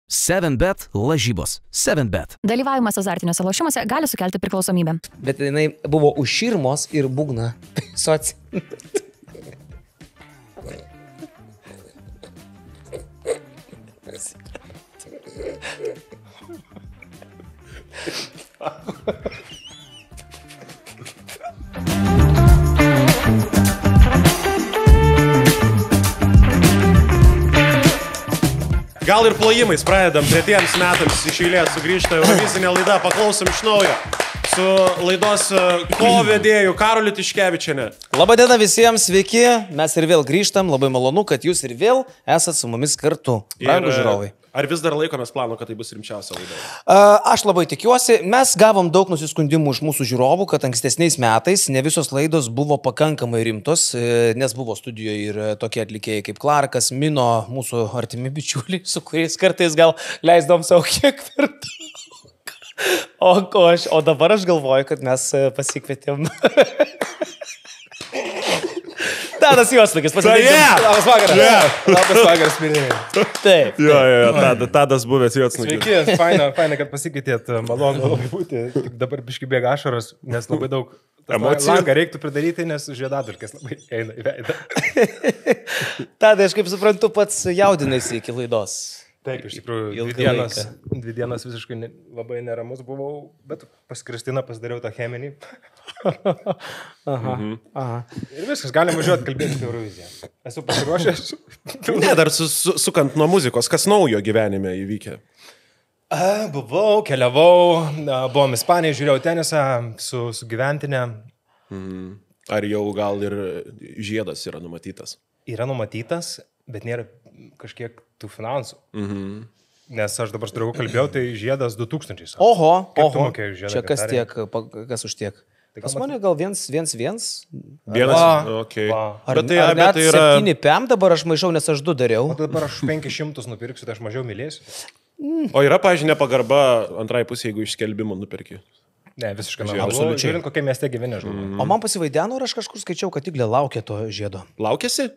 7bet lažybos. 7bet. Dalyvavimas azartiniuose lošimuose gali sukelti priklausomybę. Bet jinai buvo už širmos ir būgna. Soci. Gal ir plojimais pradedam, tretiems metams iš eilės sugrįžta Eurovizinė laida, paklausom iš naujo su laidos ko-vedėju Karoliu Tiškevičiene. Labadiena visiems, sveiki, mes ir vėl grįžtam, labai malonu, kad jūs ir vėl esat su mumis kartu. Brangūs žiūrovai. Ar vis dar laikomės plano, kad tai bus rimčiausia laida? Aš labai tikiuosi, mes gavom daug nusiskundimų iš mūsų žiūrovų, kad ankstesniais metais ne visos laidos buvo pakankamai rimtos, nes buvo studijoje ir tokie atlikėjai kaip Clarkas, Mino, mūsų artimi bičiuliai, su kuriais kartais gal leisdom savo kiek per daug. O dabar aš galvoju, kad mes pasikvietėm. Tadas Juodsnukis, pasikvietėm. Labas vakaras. Labas vakaras, mylėjai. Taip. Jo, Tadas buvęs Juodsnukis. Sveiki, faina, kad pasikvietėt, malonu labai būti. Tik dabar biški bėga ašaros, nes labai daug emocijų. Langą reiktų pridaryti, nes žiedadulkės labai eina į veidą. Tadai, aš kaip suprantu, pats jaudinaisi iki laidos. Taip, iš tikrųjų, dvi dienas visiškai labai neramus buvau, bet pas Kristiną pasidariau tą cheminį. Aha. Ir viskas, galim važiuoti kalbėti apie Euroviziją. Esu pasiruošęs. Ne, dar sukant nuo muzikos, kas naujo gyvenime įvykė? Buvau, keliavau, buvom Ispanijoje, žiūrėjau tenisą su gyventinė. Ar jau gal ir žiedas yra numatytas? Yra numatytas, bet nėra kažkiek tų finansų. Nes aš dabar su draugu kalbėjau, tai žiedas 2000. Oho, čia kas tiek, kas už tiek? Pas mane gal 1-1. Vienas, okei. Ar net 7 PM dabar aš maišau, nes aš 2 dariau. O dabar aš 500 nupirksiu, tai aš mažiau mylėsiu. O yra, pažiūrė, nepagarba antrai pusė, jeigu iš skelbimo nupirki? Ne, visiškai normalu. Žiūrint, kokie mieste gyvenė žmonės. O man pasivaideno ir aš kažkur skaičiau, kad Iglė laukia to žiedo. Laukėsi?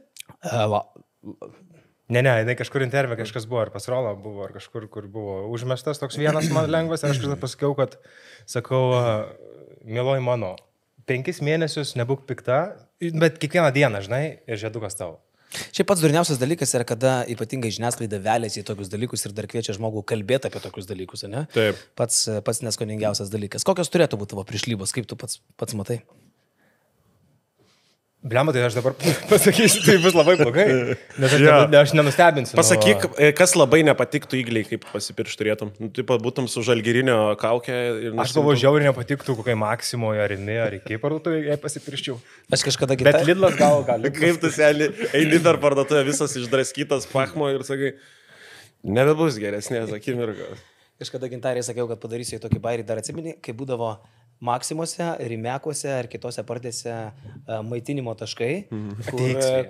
Ne, jinai kažkur intervė, kažkas buvo, ar pas Rolą buvo, ar kažkur, kur buvo užmestas toks vienas man lengvas, ir aš kažkas pasakiau, kad, sakau, mieloji mano, 5 mėnesius nebūk pikta, bet kiekvieną dieną, žinai, ir žiedukas tavo. Šiaip pats durniausias dalykas yra, kada ypatingai žiniasklaida veliasi į tokius dalykus ir dar kviečia žmogų kalbėti apie tokius dalykus, ne? Taip. Pats neskoningiausias dalykas. Kokios turėtų būti tavo priešlybos, kaip tu pats matai? Bliamba, tai aš dabar pasakysiu, tai bus labai blogai, nes aš nenustebinsiu. Pasakyk, kas labai nepatiktų Igliai, kaip pasipiršt turėtum. Taip pat būtum su žalgirinio kaukė. Aš galvoju, žiauriai nepatiktų kokiai Maksimoje, ar Rinė, ar iki parduotuvėje, jei pasipirščiau. Aš kažkada girdėjau. Bet Lidlas gal. Kaip tu seni, eini dar parduotuvė visas išdraskytas pachmo ir sakai, nebebus geresnės akimirkos. Kažkada Gintarė sakiau, kad padarysiu į tokį bairį, dar atsimeni, kai būdavo Maksimuose, Rimekuose ar kitose partėse maitinimo taškai,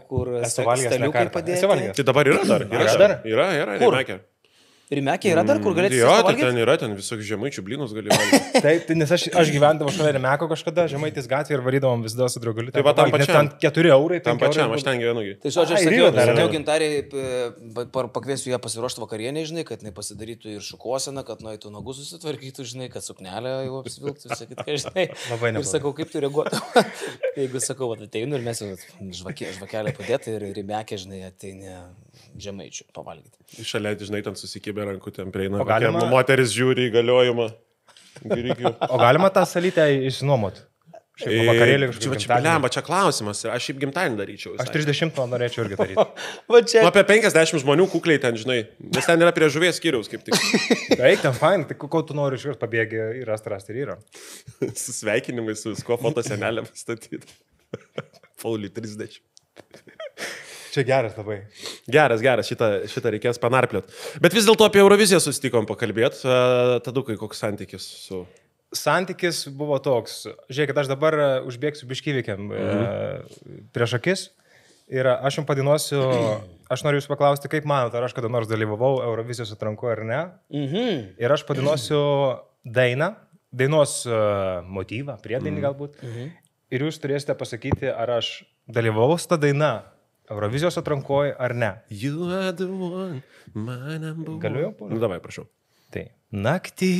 kur staliukai padėti. Tai dabar yra dar? Yra, Rimekė. Rimekė yra dar, kur galėtų valgyti? Jo, ten yra, ten visokių žemaičių blynus gali valgyti. Taip, nes aš gyvendavau šalia Rimeko kažkada, Žemaitės gatvėje ir varydavom visada su draugaliu. Tai va tam pačiam. 4 eurai. Tam pačiam, aš ten gyvenugi. Tai žodžiu, aš sakiau Gintarei, pakviesiu ją pasiruošti vakarienę, žinai, kad jinai pasidarytų ir šukuoseną, kad nueitų nagus susitvarkytų, žinai, kad suknelę jau apsivilktų, sakyti, ką žinai. Ir sakau, kaip tu reaguotum. Jeigu sakau, ateinu ir mes jau žvakelę padėti ir Rimekė, žinai, ateini žemaičių pavalgyti. Šalia, žinai, ten susikibė rankutėm prieina. Moteris žiūri įgaliojimą. O galima tą salytę išsinuomoti? Vakarėlį kažkaip. Čia klausimas. Aš šiaip gimtadienį daryčiau. Aš 30 norėčiau irgi daryti. Apie 50 žmonių kukliai ten, žinai. Nes ten yra prie žuvies skyriaus, kaip tik. Taip, ten fain. Tai ko tu nori išvirt pabėgį ir rasti ir yra. Susveikinimai su visko fotosenelėm statyti. Paulį 30. Čia geras labai. Geras, šitą reikės panarpliot. Bet vis dėlto apie Euroviziją susitikom pakalbėti. Tadukai, koks santykis su... Santykis buvo toks. Žiūrėkit, aš dabar užbėgsiu biškyvikiam prieš akis. Ir aš jums padainuosiu, aš noriu jūs paklausti, kaip manote, ar aš kada nors dalyvavau Eurovizijos atrankoje ar ne. Ir aš padainuosiu dainos motyvą, priedainį galbūt. Ir jūs turėsite pasakyti, ar aš dalyvavau su ta daina Eurovizijos atrankoji ar ne? You are the one, my number one. Galiu jau? Nu, davai, prašau. Tai. Naktį,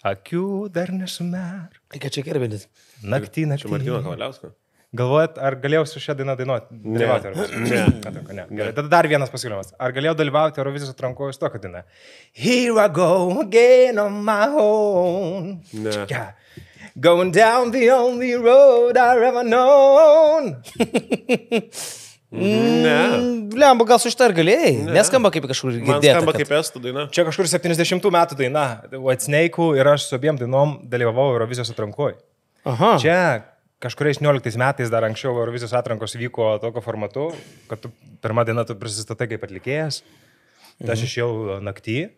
akių dar nesumer. Ką čia gerbėdis? Naktį. Čia Martino Kavaliausko. Galvojat, ar galėjau su šią dainą dainuoti? Dalyvauti Eurovizijos? Ne. Gerai, tada dar vienas pasiūlymas. Ar galėjau dalyvauti Eurovizijos atrankoje su tokia daina? Here I go again on my own. Ne. Going down the only road I ever known. Ne. Lemba, gal su šitą ar galėjai? Neskamba kaip kažkur girdėta. Man skamba kaip estų daina. Čia kažkur 70 metų daina. Whitesnake'ų ir aš su abiem dainom dalyvavau Eurovizijos atrankoje. Aha. Čia kažkuriais 19 metais dar anksčiau Eurovizijos atrankos vyko tokio formatu, kad tu pirmą dieną tu prisistatai kaip atlikėjas. Tai aš išėjau naktį.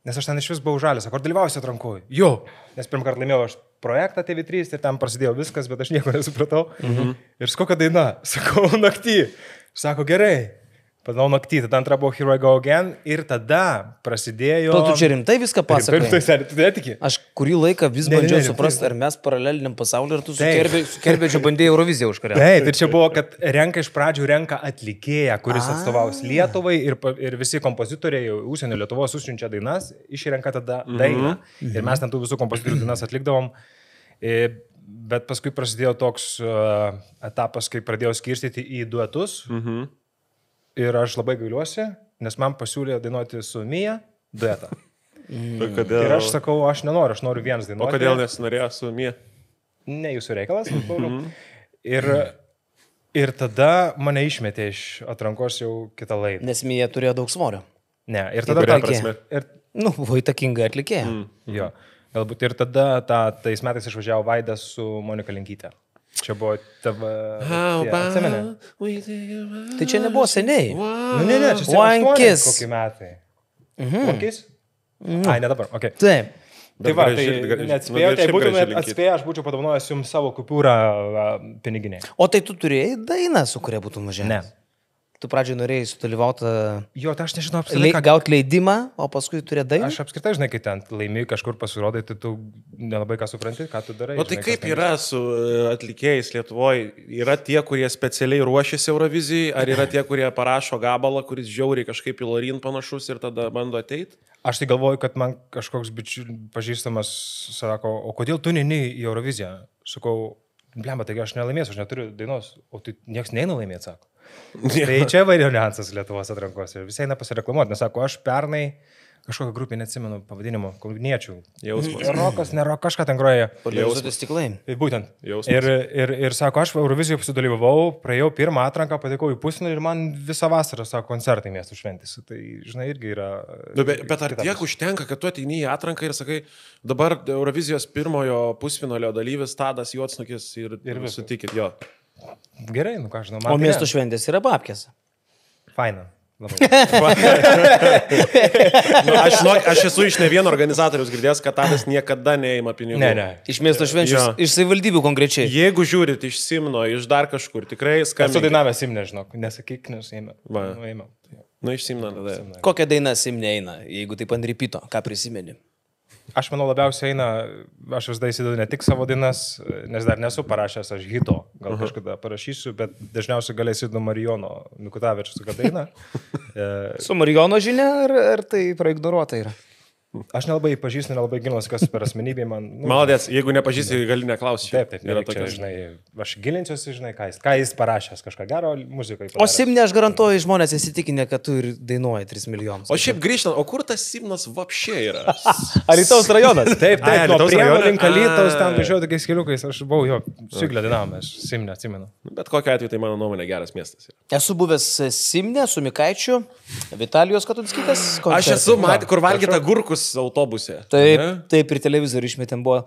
Nes aš ten iš vis buvau žalės, ar dalyvausiu atrankoje? Jo. Nes pirmą kartą laimėjau aš projektą TV3 ir ten prasidėjo viskas, bet aš nieko nesupratau. Ir kokia daina? Sakau, naktį. Sako, gerai. Padanau naktį, tada antra buvo Here I Go Again ir tada prasidėjo... Tu čia rimtai viską pasakai? Rimtai, seniai, tu netiki? Aš kurį laiką vis bandžiau suprasti, ar mes paraleliniam pasauliu, ar tu su Kerbedžiu bandėjai Euroviziją užkariauti. Taip, ir čia buvo, kad iš pradžių renka atlikėją, kuris atstovaus Lietuvai ir visi kompozitoriai užsienio Lietuvos užsiunčia dainas, išrenka tada dainą. Ir mes ten tų visų kompozitorių dainas atlikdavom. Bet paskui prasidėjo toks etapas, kai pradėjau skirstyti į duetus. Ir aš labai gailiuosi, nes man pasiūlė dainuoti su Mija duetą. Kodėl? Ir aš sakau, aš nenoriu, aš noriu vienas dainuoti. O kodėl nesinorėjo su Mija? Ne jūsų reikalas, ir tada mane išmetė iš atrankos jau kitą laidą. Nes Mija turėjo daug svorio. Ne, ir tada... Nu, buvo įtakinga atlikėja. Jo, galbūt ir tada tais metais išvažiavo Vaidas su Monika Linkytė. Čia buvo tavo... Atsimeni? Tai čia nebuvo seniai. Nu, ne, čia 8 kokie metai. One Kiss? Ai, ne dabar, okei. Taip. Tai va, tai neatspėjau, tai būtumėt atspėję, aš būčiau padovanojęs jums savo kupiūrą piniginiai. O tai tu turėjai dainą, su kuria būtum važiavęs? Ne. Tu pradžioje norėjai sudalyvauti... Jo, tai aš nežinau apskritai. Gauti leidimą, o paskui turėjai dainą? Aš apskritai, žinai, kai ten laimi kažkur pasirodai, tai tu nelabai ką supranti, ką tu darai. O tai kaip yra su atlikėjais Lietuvoje? Yra tie, kurie specialiai ruošiasi Eurovizijai, ar yra tie, kurie parašo gabalą, kuris žiauriai kažkaip į Lorin panašus ir tada bando ateiti? Aš tai galvoju, kad man kažkoks pažįstamas sako, o kodėl tu neini į Euroviziją? Sakau, blemba, taigi aš nelaimėsiu, aš neturiu dainos, o tai nieks neina laimėti, sako. Tai čia variansas Lietuvos atrankose. Visi eina pasireklamuoti, nes sako, aš pernai kažkokią grupę, neatsimenu pavadinimo, kauniečių. Jausmas. Rokas, ne rokas, kažką ten groja. Poliausoti stiklai. Būtent. Jausmas. Ir sako, aš Eurovizijoje sudalyvavau, praėjau pirmą atranką, patekau į pusfinalį ir man visą vasarą, sako, koncertai miestų šventėsi. Tai, žinai, irgi yra... Bet ar tiek užtenka, kad tu ateini į atranką ir sakai, dabar Eurovizijos pirmojo pusfinalio dalyvis Tadas Juodsnukis ir sutikit jo. Gerai, nu ką žinau, man. O miestų šventės yra babkės. Faina. Aš esu iš ne vieno organizatorius girdėjęs, kad Tadas niekada neima pinigų. Ne. Iš miesto švenčių, iš savivaldybių konkrečiai. Jeigu žiūrit iš Simno, iš dar kažkur, tikrai skambina. Esu dainavęs Simne, žinok, nesakyk, nes ėmiau. Nu, iš Simno tada. Kokia daina Simne eina, jeigu taip ant ripito, ką prisimeni? Aš manau labiausiai eina, aš visada įsidedu ne tik savo dainas, nes dar nesu parašęs aš hito, gal kažkada parašysiu, bet dažniausiai galėsiu nuo Marijono Mikutavičiaus dainą. Su Marijono žinia ar tai praignoruota yra? Aš nelabai pažįstu, nelabai gilinuosi, kas per asmenybė man... Malodės, jeigu nepažįsti, gali neklausyti. Taip, čia, žinai, aš gilinsiuosi, žinai, ką jis parašęs, kažką gero muzikai. O Simne, aš garantuoju, žmonės įsitikinę, kad tu ir dainuoji 3 milijonus. O šiaip grįžtant, o kur tas Simnas vapšė yra? Alytaus rajonas. Taip, nuo Prienų link Alytaus, ten važiuoju tokiais keliukais, aš buvau jo, Siglė dainavome, aš Simne atsimenu. Bet kokiu atveju tai mano nuomonė geras miestas. Esu buvęs Simne su Mikaičiu, Vitalijos Katunskytės. Aš esu matęs, kur valgyta gurkus autobuse. Taip ir televizorių išmetėm, buvo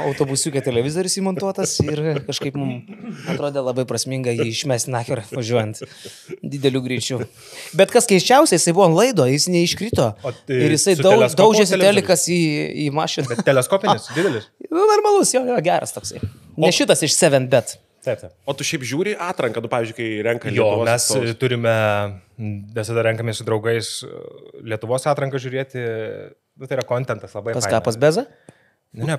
autobusiukė televizorius įmontuotas ir kažkaip mums atrodė labai prasminga jį išmesti nacher važiuojant dideliu greičiu. Bet kas keisčiausia, jisai buvo ant laido, jis neiškrito ir jisai daužėsi telikas į mašiną. Bet teleskopinis, didelis? Normalus, jo, geras toksai. Ne šitas iš 7bet. Taip. O tu šiaip žiūri atranką, tu pavyzdžiui, kai renka Lietuvos. Lietuvos. Mes turime, visada renkame su draugais Lietuvos atranką žiūrėti, tai yra kontentas labai. Pas ką, pas Bezą? Ne,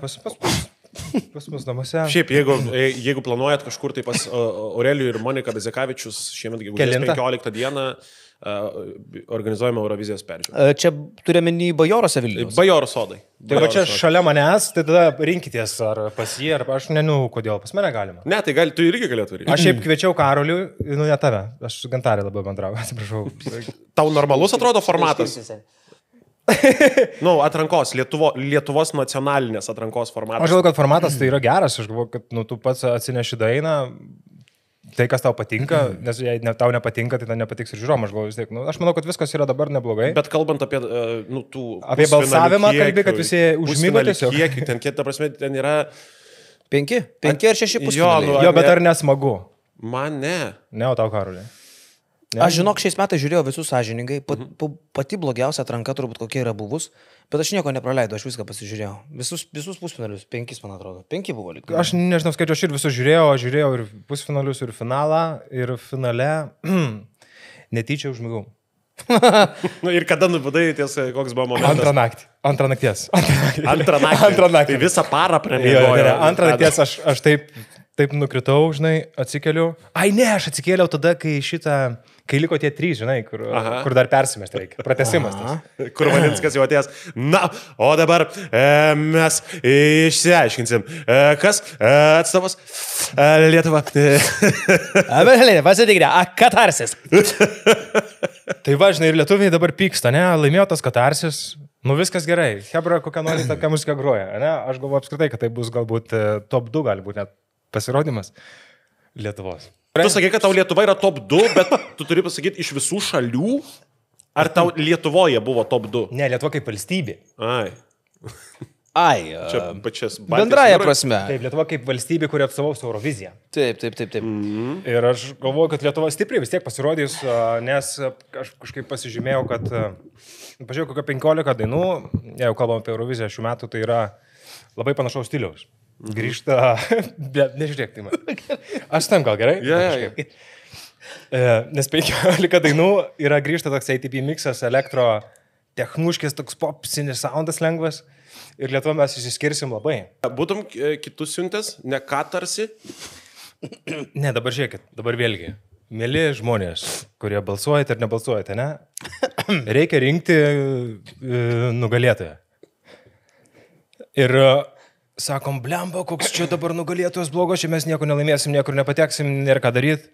Pas mus namuose. Šiaip, jeigu planuojat kažkur tai pas Aurelijų ir Moniką Bezekavičius šiemet gegužės 15 dieną organizuojame Eurovizijos peržiūrą. Čia turime į Bajorose Vilnius. Bajoro sodai. Tai va čia šalia manęs, tai tada rinkitės ar pas jį, ar aš nežinau, kodėl pas mane galima. Ne, tai tu irgi galėtų rinkti. Aš šiaip kviečiau Karolių, ne tave, aš su Gintarė labai bendrauju, atsiprašau. Tau normalus atrodo formatas? Atrankos, Lietuvos nacionalinės atrankos formatas. Aš galvoju, kad formatas tai yra geras, aš galvoju, kad tu pats atsineši dainą, tai kas tau patinka, nes jei tau nepatinka, tai tau nepatiks ir žiūrom, aš galvoju vis tiek. Aš manau, kad viskas yra dabar neblogai. Bet kalbant apie apie balsavimą, kalbėjai, kad visi užmigo tiesiog. Ten yra 5 ar 6 pusfinaliai. Jo, bet ar nesmagu? Man ne. Ne, o tau, Karolė. Aš žinok, šiais metais žiūrėjau visus sąžiningai, pati blogiausia atranka turbūt kokia yra buvus, bet aš nieko nepraleidau, aš viską pasižiūrėjau. Visus pusfinalius, 5 man atrodo, 5 buvo lyg. Aš nežinau, skaičiu, aš ir visus žiūrėjau ir pusfinalius, ir finalą, ir finale netyčia užmigau. Ir kada nubudai, tiesa, koks buvo momentas? Antrą nakties. Antrą naktį. Tai visą parą pramiegojo. Antrą nakties aš taip nukritau, žinai, atsikeliu. Ai ne, aš atsikėliau tada, kai liko tie 3, žinai, kur dar persimesti reikia. Pratesimas. Kur Valinskas jau atėjęs. Na, o dabar mes išsiaiškinsim, kas atstovas Lietuva. Pasitikrinę, katarsis. Tai va, žinai, ir lietuviai dabar pyksta, ne, laimėjo tas katarsis. Viskas gerai. Hebra, kokią nori tokią muziką groja, ne? Aš galvoju apskritai, kad tai bus galbūt top 2, galbūt net pasirodymas Lietuvos. Tu sakai, kad tau Lietuva yra top 2, bet tu turi pasakyti iš visų šalių, ar tau Lietuvoje buvo top 2? Ne, Lietuva kaip valstybė. Ai, čia pačias bendraja prasme. Taip, Lietuva kaip valstybė, kuri atstovaus Euroviziją. Taip. Ir aš galvoju, kad Lietuva stipriai vis tiek pasirodys, nes aš kažkaip pasižymėjau, kad pažiūrėjau, kokią 15 dainų, jeigu kalbam apie Euroviziją šių metų, tai yra labai panašaus stiliaus. Grįžta, bet nežiūrėk, tai man. Aš tam gal gerai? Yeah. Nes 15 dainų yra grįžta toks ATP mixas, elektro technuškės, toks popsinis soundas lengvas. Ir Lietuva mes išsiskirsim labai. Būtum kitus siuntęs, ne katarsi? Ne, dabar žiūrėkit, dabar vėlgi. Mėly žmonės, kurie balsuojate ir nebalsuojate, ne? Reikia rinkti nugalėtoją. Ir sakom, blemba, koks čia dabar nugalėtojas blogas, čia mes nieko nelaimėsim, niekur nepateksim, nėra ką daryti.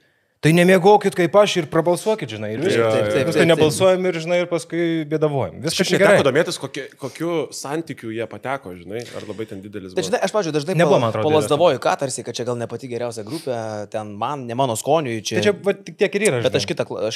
Tai nemiegokit kaip aš ir prabalsuokit, žinai. Ir taip. Tai nebalsuojam ir, žinai, ir paskui bėdavojam. Viskas čia gerai. Teko domėtis, kokiu santykiu jie pateko, žinai, ar labai ten didelis buvo. Tai, žinai, aš, pavyzdžiui, dažnai palasdavoju katarsi, kad čia gal ne pati geriausia grupė, ten man, ne mano skoniui. Tai čia tik tiek ir yra. Bet aš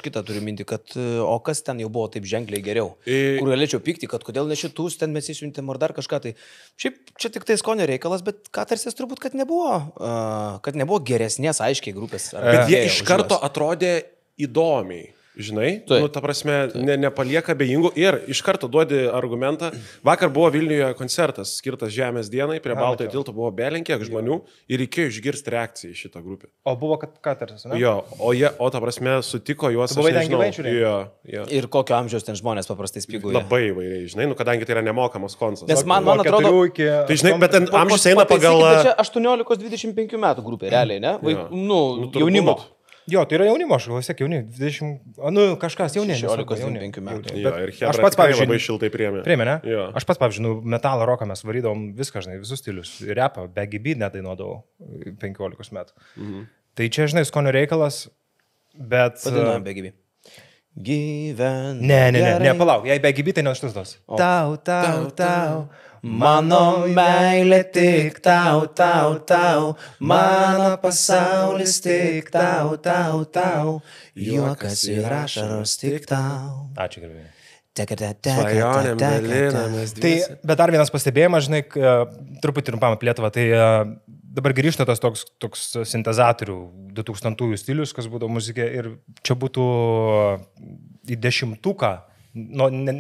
kitą turiu minti, kad o kas ten jau buvo taip ženkliai geriau. Kur galėčiau pykti, kad kodėl ne šitus ten mes įsiuntėm ar dar kažką. Tai šiaip čia tik tai skonio reikalas, bet katarsis turbūt, kad nebuvo geresnės aiškiai grupės. Bet jie iš karto atrodė įdomiai, žinai, ta prasme, nepalieka abejingų ir iš karto duodi argumentą. Vakar buvo Vilniuje koncertas skirtas Žemės dienai, prie Baltojo tilto buvo belenkiek žmonių ir reikėjo išgirsti reakciją į šitą grupę. O buvo katarsis, ne? Jo, o ta prasme sutiko juos, aš nežinau. Jo. Ir kokio amžiaus ten žmonės paprastai spygauja? Labai įvairiai, žinai, kadangi tai yra nemokamas koncertas. Nes man atrodo, tai žinai, bet ten amžius eina pagal... Čia 18-25 metų grupė, realiai, ne? Jaunimo. Jo, tai yra jaunimo, aš gal sėk jauni, 20, kažkas jauni. 16-25 metų. Jo, ir Hebra tikrai labai šiltai priėmė. Priėmė, ne? Jo. Aš pats, pavyzdžiui, metalą roką mes varydavom viską, žinai, visus stilius. Repą, Baggy Beat nedainuodavau 15 metų. Tai čia, žinai, skonio reikalas, bet... Padainuojam Baggy Beat. Gyven. Ne, palauk, jei Baggy Beat, tai ne šitas tos. Tau. Mano meilė tik tau, mano pasaulis tik tau, juokas ir ašaros tik tau. Ačiū, gerbėjai. Svajonėm dalinamės. Tai, bet dar vienas pastebėjimas, žinai, truputį trumpam apie Lietuvą, tai dabar grįžta tas toks sintezatorių 2000-ųjų stilius, kas būtų muzikė, ir čia būtų į 10-uką,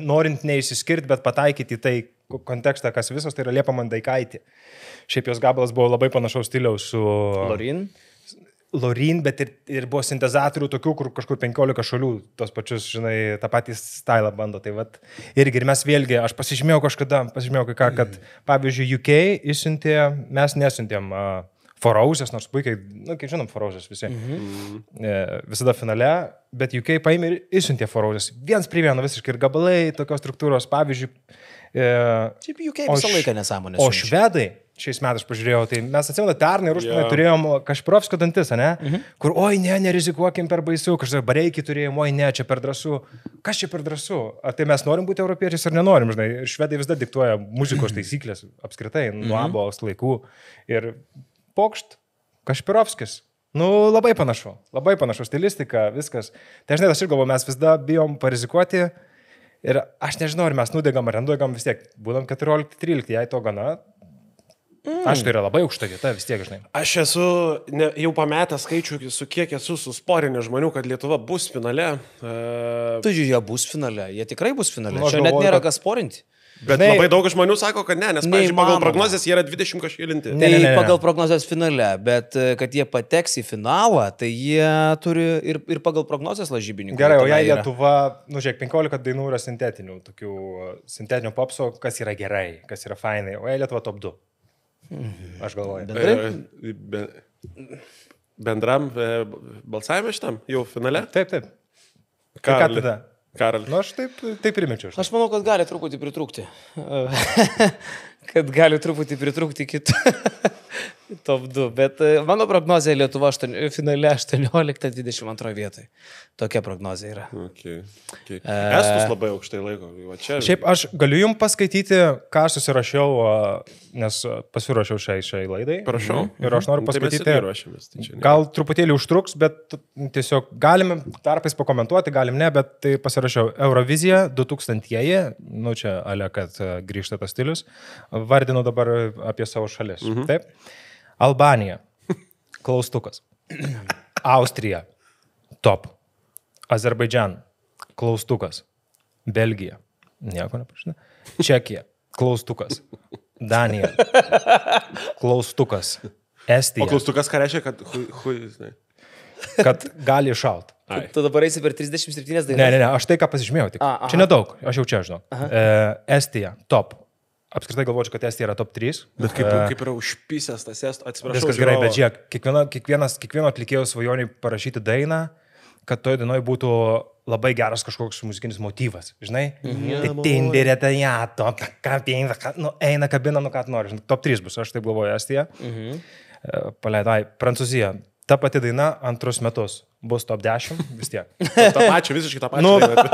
norint neįsiskirti, bet pataikyti tai kontekstą, kas visos, tai yra Liepa Mandaikaitė. Šiaip jos gabalas buvo labai panašaus stiliaus su... Lorin? Lorin, bet ir buvo sintezatorių tokių, kur kažkur 15 šalių tos pačius, žinai, tą patį stylą bando. Tai vat, ir mes vėlgi, aš pasižymėjau ką, kad pavyzdžiui UK išsiuntė, mes nesiuntėm Forausės, nors puikiai, kaip žinom, Forausės visi. Visada finale, bet UK paėmė ir išsiuntė Forausės. Viens prie vieno visiškai ir gabalai, tokios struktūros, pavyzdžiui. Šiaip UK visą laiką nesąmonės. O švedai šiais metais pažiūrėjau, tai mes atsimenu, pernai užpernai turėjom Kašpirovskio dantis, ne? Kur, oi ne, nerizikuokim per baisu, kažkaip bareikį turėjom, oi ne, čia per drąsu. Kas čia per drąsu? Ar tai mes norim būti europiečiais ar nenorim, žinai? Ir švedai visada diktuoja muzikos taisyklės apskritai, nuo abos laikų. Ir pokšt, Kašpirovskis. Nu, labai panašu, stilistika, viskas. Tai žinai, aš ir galvoju, mes visada bijom parizikuoti. Ir aš nežinau, ar mes nudegam ar nudegam, vis tiek, būdam 14-13, jei to gana. Aš tai yra labai aukšta vieta, vis tiek, žinai. Aš esu jau pametęs skaičių, su kiek esu susporinę žmonių, kad Lietuva bus finale. Tu žiūrėjai, jie bus finale, jie tikrai bus finale. Čia net nėra kas sporinti. Bet labai daug žmonių sako, kad ne, nes, pavyzdžiui, pagal prognozes jie yra 20 kažkėlinti. Ne, pagal prognozes finale, bet kad jie pateks į finalą, tai jie turi ir pagal prognozes lažybininkų. Gerai, o jei Lietuva, žiūrėk, 15 dainų yra sintetinių, tokių sintetinių popso, kas yra gerai, kas yra fainai, o jei Lietuva top 2. Aš galvoju. Bendram balsavime šitam, jau finale? Taip. Ką tada? Karol. Nu, aš taip primečiau. Aš manau, kad gali truputį pritrūkti. Kad gali truputį pritrūkti kitų top 2. Bet mano prognozija Lietuva finale 18-22 vietoj. Tokia prognozija yra. Okay. Estus labai aukštai laiko. Šiaip aš galiu jums paskaityti, ką aš susirašiau, nes pasirašiau šiai laidai. Prašau. Ir aš noriu paskaityti. Gal truputėlį užtruks, bet tiesiog galime tarpais pakomentuoti, galim ne, bet tai pasirašiau. Eurovizija 2000-ieji, nu čia ale, kad grįžta tas stilius, vardinu dabar apie savo šalis. Taip. Albanija, klaustukas. Austrija, top. Azerbaidžan, klaustukas. Belgija, nieko neprašinė. Čekija, klaustukas. Danija, klaustukas. Estija. O klaustukas ką reiškia, kad gali iššaut. Tu dabar eisi per 37 dainas? Ne, aš tai ką pasižymėjau tik. Čia nedaug, aš jau čia žinau. Estija, top. Apskritai galvočiau, kad Estija yra top 3. Bet kaip yra užpysęs tas Estų, atsiprašau. Viskas gerai, bet žiūrėk, kiekvieno atlikėjo svajoniai parašyti dainą, kad toj dainoj būtų labai geras kažkoks muzikinis motyvas, žinai? Eina kabina, nu ką tu nori. Top 3 bus, aš taip galvoju, Estija. Paleidai, Prancūzija. Ta pati daina antrus metus bus top 10, vis tiek. Visiškai tą pačią dainą.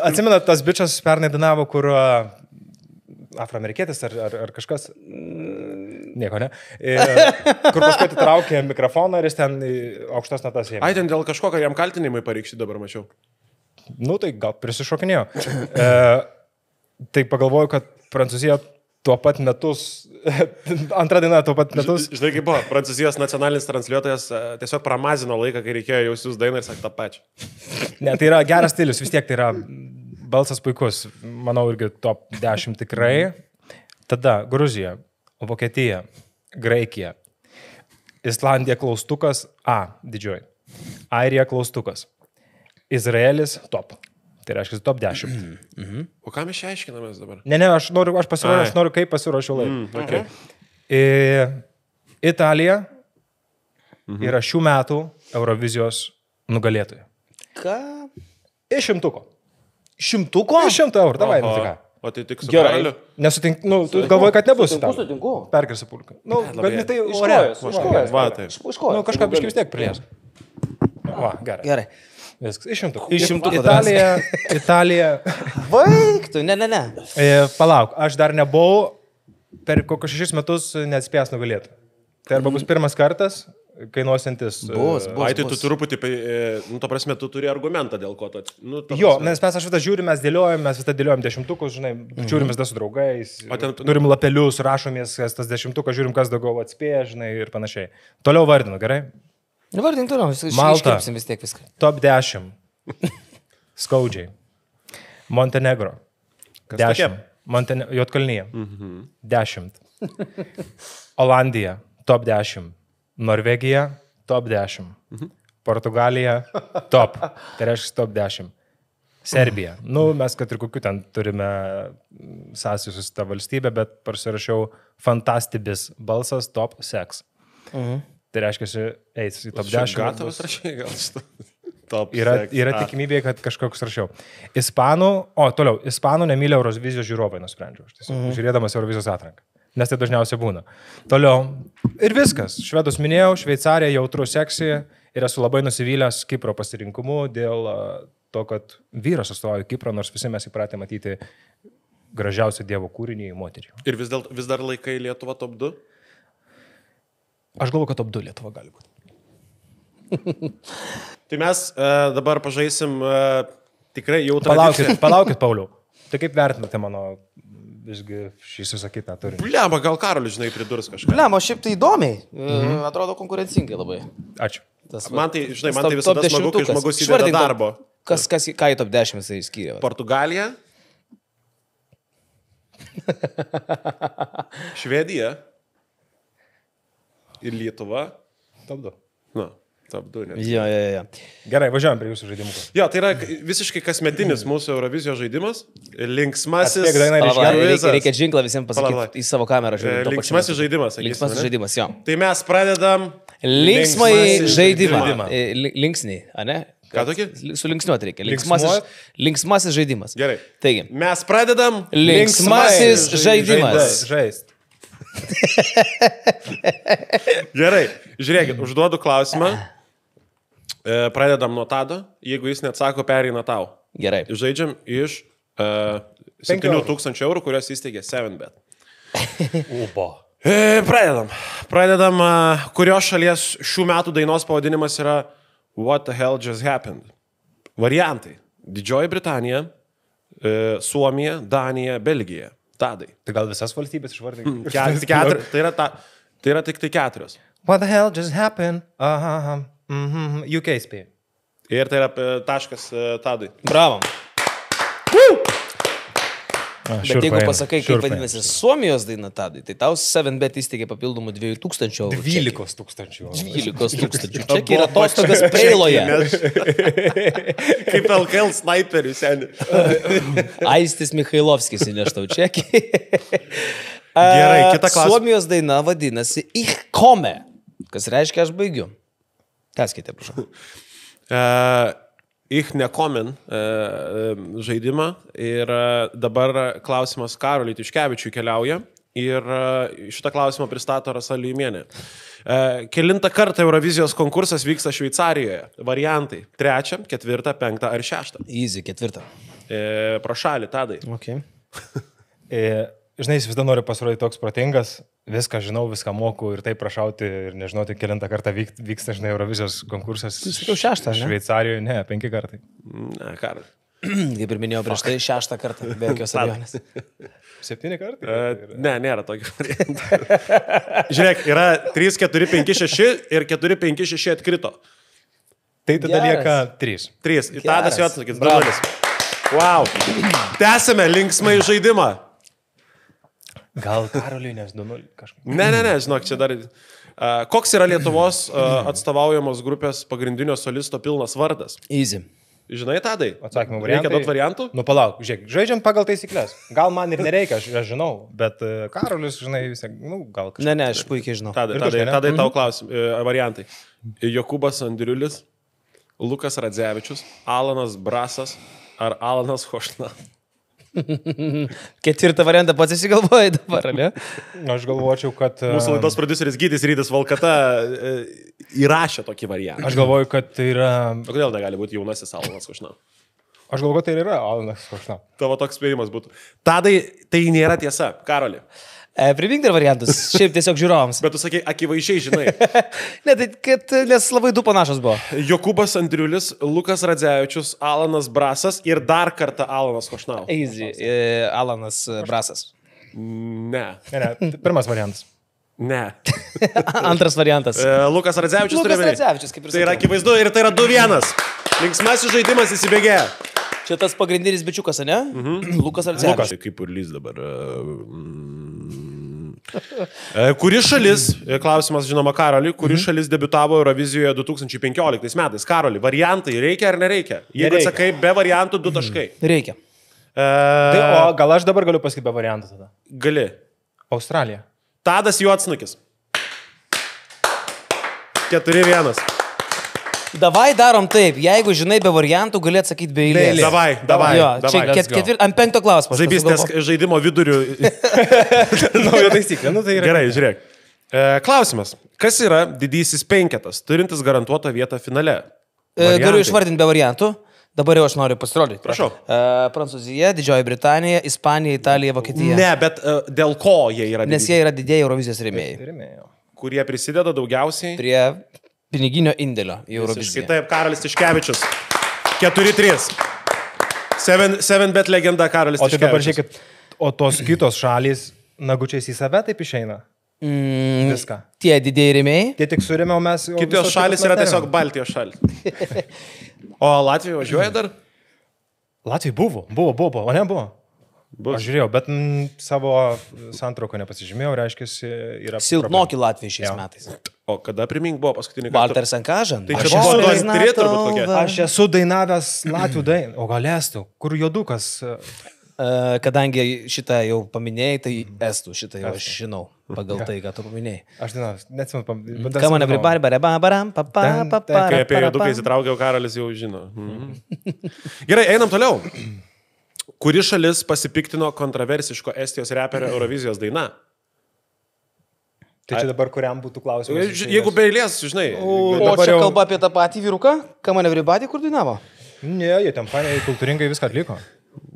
Atsimenat, tas bičas pernai dainavo, kur afroamerikietis ar kažkas, nieko, ne? Kur paskui atitraukė mikrofoną ir jis ten aukštas natas ėmė. Ai, ten dėl kažko, kad jam kaltinimai pareikšti dabar mačiau. Tai gal prisišokinėjo. Tai pagalvoju, kad Prancūzija tuo pat metus, antrą dieną tuo pat metus. Žinai, kaip buvo, Prancūzijos nacionalinis transliuotojas tiesiog pramazino laiką, kai reikėjo jau siūs dainą ir sakė tą pačią. Ne, tai yra geras stilius, vis tiek tai yra balsas puikus, manau irgi top 10 tikrai. Tada Gruzija, Vokietija, Graikija, Islandija klaustukas, didžioji, Airija klaustukas, Izraelis top. Tai reiškia top 10. O ką mes čia aiškinamės dabar? Ne, aš noriu kaip pasiruošiu laiką. Italija yra šių metų Eurovizijos nugalėtoja. Ką? Iš 100. 100? Iš 100 eurų, davai, nu tai ką. O tai tik su Karoliu? Nesutink, tu galvoji, kad nebus. Sutinku. Perkirsi pulką. Bet tai Iškojas. Kažką biškai vis tiek prilės. Va, gerai. Viskas, iš 100. Iš 100. Italija. Vaiktų, ne. Palauk, aš dar nebuvau per kokius 6 metus neatspėjęs nugalėti. Tai arba bus pirmas kartas, kainuosintis. Ai, tai tu truputį, to prasme, tu turi argumentą dėl ko tu. Jo, nes mes aš visą žiūrim, mes dėliojam 10-tukus, žinai, žiūrim visą su draugais, turim lapelius, rašomės, tas 10-tukas, žiūrim, kas daugiau atspėja, žinai, ir panašiai. Toliau vardinu, gerai? Vardink toliau, Malta, vis tiek viską. Top 10. Skaudžiai. Montenegro. 10. Jotkalnyje. 10. Olandija. top 10. Norvegija, top 10. Portugalija, top. Tai reiškia top 10. Serbija. Mes kad ir kokiu ten turime sąsajų su tą valstybę, bet pasirašiau Fantastibis balsas top sex. Tai reiškia, eis į top 10. Gatavas rašai, gal šitą. Yra tikimybė, kad kažkoks rašiau. Ispanų nemylė Eurovizijos žiūrovai, nusprendžiau. Žiūrėdamas Eurovizijos atranką. Nes tai dažniausiai būna. Toliau. Ir viskas. Švedus minėjau, Šveicarija jautrų seksį ir esu labai nusivylęs Kipro pasirinkimu dėl to, kad vyras atstovauja Kiprą, nors visi mes įpratę matyti gražiausią Dievo kūrinį moterį. Ir vis dar laikai Lietuva top 2? Aš galvoju, kad top 2 Lietuva gali būti. Tai mes dabar pažaisim tikrai jau Palaukit, Pauliau. Tai kaip vertinate mano visgi šį susakytą turinį? Bliama, gal Karolis, žinai, pridurs kažką. Bliama, šiaip tai įdomiai. Atrodo konkurencingai labai. Ačiū. Man tai visada smagu, kai žmogus įdeda darbo. Ką į top 10 jisai skyrė? Portugalija. Švedija. Ir Lietuva. Top 2. Top 2. Jo. Gerai, važiuojam prie jūsų žaidimų. Jo, tai yra visiškai kasmetinis mūsų Eurovizijos žaidimas. Linksmasis. Reikia džinklą visiems pasakyti į savo kamerą. Linksmasis žaidimas. Linksmasis žaidimas, jo. Tai mes pradedam. Linksmai žaidimą. Linksniai, ane? Ką tokį? Sulinksniuoti reikia. Linksmasis žaidimas. Gerai. Taigi. Mes pradedam. Linksmasis žaidimas. Žaist. Gerai. Žiūrėkit, užduodu klausimą. Pradedam nuo Tado. Jeigu jis neatsako, pereina tau. Gerai. Žaidžiam iš 7,000 €, kurios įsteigė 7bet. Pradedam, kurios šalies šių metų dainos pavadinimas yra What the hell just happened? Variantai. Didžioji Britanija, Suomija, Danija, Belgija. Tadai. Tai gal visas valstybės išvardinti? Tai yra tik tai 4. What the hell just happened? UK spėjo. Ir tai yra taškas Tadai. Bravo. Bet jeigu pasakai, kaip vadinasi Suomijos daina Tadai, tai tau 7bet įsteigė papildomų 2,000 €. 12,000 €. 12,000 €. Čia yra atostogas Preiloje. Kaip LKL snaiperių seniai. Aistis Mikhailovskis įneštau čekį. Gerai, kita klasė. Suomijos daina vadinasi Ich komme, kas reiškia aš baigiu. Tęskite, prašau. Ich nekomen žaidimą ir dabar klausimas Karoliui Tiškevičiui keliauja ir šitą klausimą pristato Rasa Liuimienė. Kelintą kartą Eurovizijos konkursas vyksta Šveicarijoje? Variantai 3, 4, 5 ar 6? Easy, 4. Pro šalį, Tadai. Okay. Žinai, jis visada nori pasirodyti toks protingas, viską žinau, viską moku ir taip prašauti ir nežinoti, kelintą kartą vyksta, žinai, Eurovizijos konkursas. Tu sakiau 6, ne? Šveicarijoje, ne, 5 kartai. Ne, Karol. Kaip ir minėjau prieš tai, 6 kartą, be jokios abejonės. 7 kartai? Ne, nėra tokio varianto. Žiūrėk, yra 3, 4, 5, 6 ir 4, 5, 6 atkrito. Tai tada lieka 3. 3. Tadas jau atsakys. Bravolis. Wow. Tęsime linksmai žaidimą. Gal Karoliui, nes 2-0 kažkaip. Ne, žinok, čia dar... Koks yra Lietuvos atstovaujamos grupės pagrindinio solisto pilnas vardas? Easy. Žinai, Tadai? Atsakymų variantai. Reikia duoti variantų? Palauk, žiūrėk, žaidžiam pagal taisyklės. Gal man ir nereikia, aš žinau, bet Karolis, žinai, vis tiek, gal kažkas. Ne, aš puikiai žinau. Tadai tau klausim, variantai. Jokūbas Andriulis, Lukas Radzevičius, Alanas Brasas ar Alanas Hošna? 4 variantą pats įsigalvojai dabar, ne? Aš galvočiau, kad... Mūsų laidos prodiuseris Gytis Rytis Valkata įrašė tokį variantą. Aš galvoju, kad tai yra... Kodėl negali būti jaunasis Alanas Hošna? Aš galvoju, kad tai yra Alanas Hošna. Tavo toks spėjimas būtų. Tadai, tai nėra tiesa. Karoli. Primink dar variantus, šiaip tiesiog žiūrovams. Bet tu sakai, akivaizdžiai žinai. Ne, tai nes labai du panašus buvo. Jokūbas Andriulis, Lukas Radzevičius, Alanas Brasas ir dar kartą Alanas Hošnau. Easy, Alanas Brasas. Ne. Pirmas variantas. Ne. Antras variantas. Lukas Radzevičius turi Lukas Radzevičius, kaip ir sakiau. Tai yra akivaizdu ir tai yra 2-1. Linksmasis žaidimas įsibėgėja. Čia tas pagrindinis bičiukas, ne? Lukas Radzevičius. Kaip urlys dabar. Kuri šalis, klausimas žinoma Karoliui, kuri šalis debiutavo Eurovizijoje 2015 metais? Karoli, variantai reikia ar nereikia? Jeigu sakai be variantų 2 taškai. Reikia. Tai, o gal aš dabar galiu pasakyti be variantų tada? Gali. Australija. Tadas Juodsnukis. 4-1. Davai darom taip, jeigu žinai be variantų, gali atsakyti be eilės. Davai. Jo, čia ant 5 klausimą. Žaibystės žaidimo vidurių. Nauja taisyklė. Nu, tai yra... Gerai, žiūrėk. Klausimas. Kas yra didysis penketas, turintis garantuotą vietą finale? Galiu išvardinti be variantų. Dabar jau aš noriu pasirodyti. Prašau. Prancūzija, Didžioji Britanija, Ispanija, Italija, Vokietija. Ne, bet dėl ko jie yra didieji? Nes jie yra didieji Eurovizijos rėmėjai. Kurie prisideda daugiausiai? Prie piniginio indėlio į Euroviziją. Visiškai taip, Karolis Tiškevičius. 4-3. 7bet legenda Karolis Tiškevičius. O tai dabar žiūrėkit, o tos kitos šalys nagučiais į save taip išeina? Viską. Tie didieji rėmėjai? Tie tik surėmiau mes. Kitos šalis yra tiesiog Baltijos šalis. O Latvija važiuoja dar? Latvija buvo, o ne buvo. Aš žiūrėjau, bet savo santrauką nepasižymėjau, reiškia, yra... Silpnoki Latvija šiais metais. O kada primink buvo paskutinį kartą? Walter Sankažan. Tai čia buvo 2-3 turbūt kokie. Aš esu dainavęs Latvių dainą. O gal estų? Kur juodukas? Kadangi šitą jau paminėjai, tai estų, šitą jau aš žinau, pagal tai, ką tu paminėjai. Aš neatsimenu paminėjai. Ką man abribaram, Kai apie juoduką įsitraukiau, Karolis jau žino. Gerai, einam toliau. Kuri šalis pasipiktino kontroversiško Estijos reperio Eurovizijos daina? Tai čia dabar kuriam būtų klausimas? Jeigu be eilės, žinai. O čia kalba apie tą patį vyruką? Ką man everybody kur dainavo? Ne, jie ten faniai kultūringai viską atliko.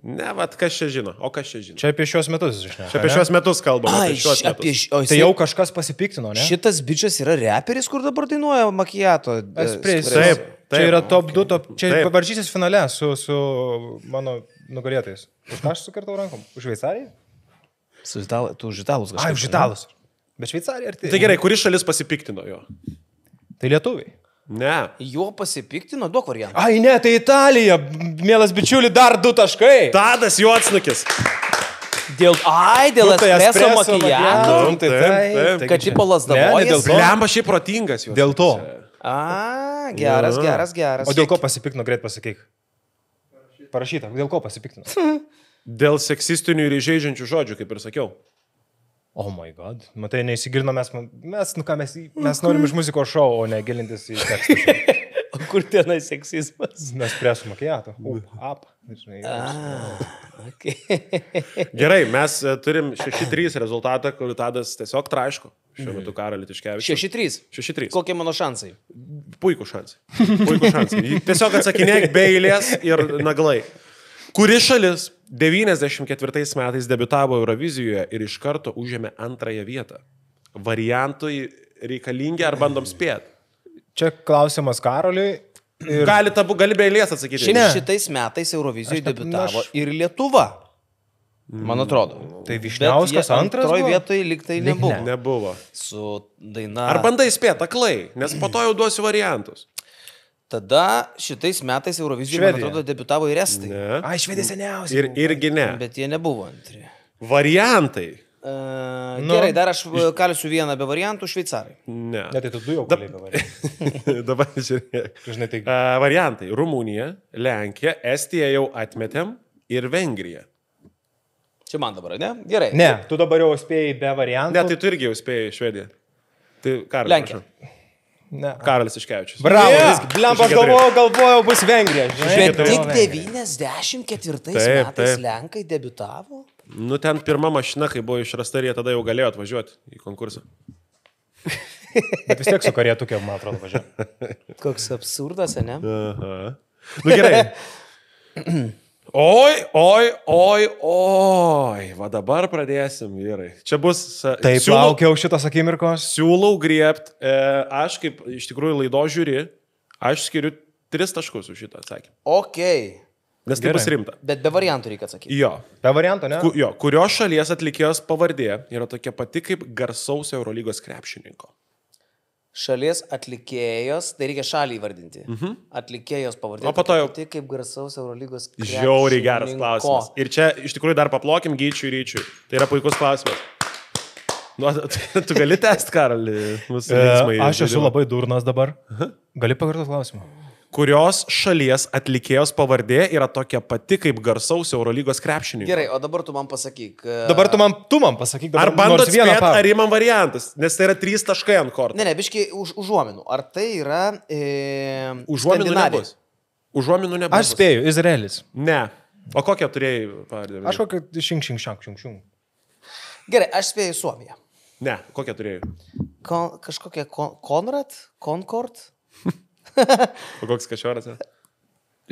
Ne, vat kas čia žino, o kas čia žino? Čia apie šios metus, žinai. Čia apie šios metus kalbame. Tai jau kažkas pasipiktino, ne? Šitas bičias yra reperis, kur dabar dainuoja Makijato. Taip. Čia yra top 2, čia varžysis finale su mano nugalėtais. Už ką aš sukartau rankom? Už Šveicariją? Tu už italus kažkaip. Už italus. Bet Šveicarija ar tai? Tai gerai, kuri šalis pasipiktino jo? Tai lietuviai. Ne. Jo pasipiktino, duok variantą. Ai ne, tai Italija. Mielas bičiuli, dar 2 taškai. Tadas Juodsnukis. Dėl espreso makijato. Taip. Kad tipo lasdavojas. Lemba šiaip protingas jo. Dėl to. Geras. O dėl ko pasipiktino, greit pasakyk. Parašyta, dėl ko pasipiktino? Dėl seksistinių ir įžeidžiančių žodžių, kaip ir sakiau. Oh my god. Matai, neįsigilino mes norim iš muzikos šou, o ne gilintis į tekstą. O kur tenai seksizmas? Mes presu makijato. Gerai, mes turim 6-3 rezultatą, kur Tadas tiesiog traiško. Šiuo metu Karolį Tiškevičius. 6-3. Kokie mano šansai? Puikų šansai. Tiesiog atsakinėk be eilės ir naglai. Kuri šalis 94 metais debiutavo Eurovizijoje ir iš karto užėmė 2 vietą? Variantui reikalingi ar bandom spėti? Čia klausimas Karoliui. Gali be eilės atsakyti. Šitais metais Eurovizijoje debiutavo ir Lietuva. Man atrodo. Tai Vyšniauskas antras? Antroje vietoje liktai nebuvo. Nebuvo. Su daina. Ar bandai spėti aklai, nes po to jau duosiu variantus. Tada šitais metais Eurovizijoje, man atrodo, debiutavo ir estai. Ne. Ai, Švedija seniausiai. Irgi ne. Bet jie nebuvo antri. Variantai. Gerai, dar aš kalsiu vieną be variantų, šveicarai. Ne. Ne, tai tu 2 jau kalėjai be variantų. Dabar žiūrėk. Žinai, tai... Variantai. Rumunija, Lenkija, Estija jau atmetėm ir Vengrija. Čia man dabar, ne? Gerai. Ne, tu dabar jau spėjai be variantų. Ne, tai tu irgi jau spėjai Švediją. Tai Karolis. Lenkija. Ne. Karolis Tiškevičius. Bravo. Blemba, galvojau, bus Vengrija. Bet tik 94 metais Lenkai debiutavo? Nu, ten pirma mašina, kai buvo išrasta, jie tada jau galėjo atvažiuoti į konkursą. Bet vis tiek su karietukė, man atrodo, važiavo. Koks absurdas, ne? Aha. Nu gerai. Oi. Va dabar pradėsim, vyrai. Čia bus... Taip, laukiau šitos akimirkos. Siūlau griebt. Aš kaip iš tikrųjų laido žiūri, aš skiriu 3 taškus už šitą atsakymą. Okei. Nes tai bus rimta. Bet be variantų reikia atsakyti. Jo. Be variantų, ne? Jo, kurios šalies atlikėjos pavardė yra tokia pati kaip garsaus Eurolygos krepšininko. Šalies atlikėjos, tai reikia šalį įvardinti. Atlikėjos pavardė. O po to jau... Tai kaip garsaus Eurolygos krepšininko. Žiauriai geras klausimas. Ir čia iš tikrųjų dar paplokim Gyčiui Ryčiui. Tai yra puikus klausimas. Nu, tu gali tęsti, Karoli, mūsų linksmai. Aš esu labai durnas dabar. Gali pakartoti klausimą? Kurios šalies atlikėjos pavardė yra tokia pati kaip garsaus Eurolygos krepšininko? Gerai, o dabar tu man pasakyk. Dabar tu man pasakyk. Ar bandot spėti, ar įman variantas? Nes tai yra 3 taškai ant kortos. Ne, biškai užuominų. Ar tai yra... Užuominų nebus. Užuominų nebus. Aš spėju, Izraelis. Ne. O kokią turėjai pavardė? Aš kokią šing. Gerai, aš spėju Suomiją. Ne, kokią turėjai? Kažkokia Konrad? Concord? O koks Kašioras?